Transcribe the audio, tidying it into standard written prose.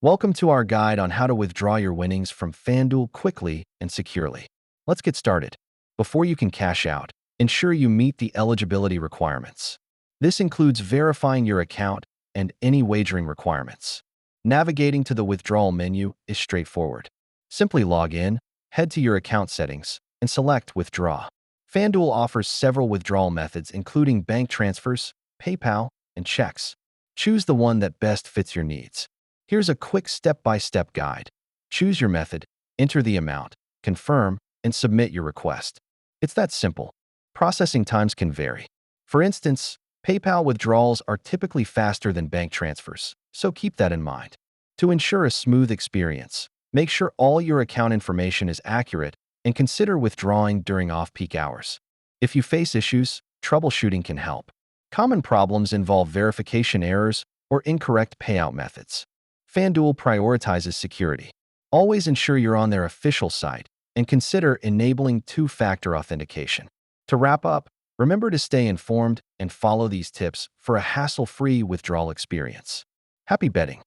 Welcome to our guide on how to withdraw your winnings from FanDuel quickly and securely. Let's get started. Before you can cash out, ensure you meet the eligibility requirements. This includes verifying your account and any wagering requirements. Navigating to the withdrawal menu is straightforward. Simply log in, head to your account settings, and select Withdraw. FanDuel offers several withdrawal methods including bank transfers, PayPal, and checks. Choose the one that best fits your needs. Here's a quick step-by-step guide. Choose your method, enter the amount, confirm, and submit your request. It's that simple. Processing times can vary. For instance, PayPal withdrawals are typically faster than bank transfers, so keep that in mind. To ensure a smooth experience, make sure all your account information is accurate and consider withdrawing during off-peak hours. If you face issues, troubleshooting can help. Common problems involve verification errors or incorrect payout methods. FanDuel prioritizes security. Always ensure you're on their official site and consider enabling two-factor authentication. To wrap up, remember to stay informed and follow these tips for a hassle-free withdrawal experience. Happy betting!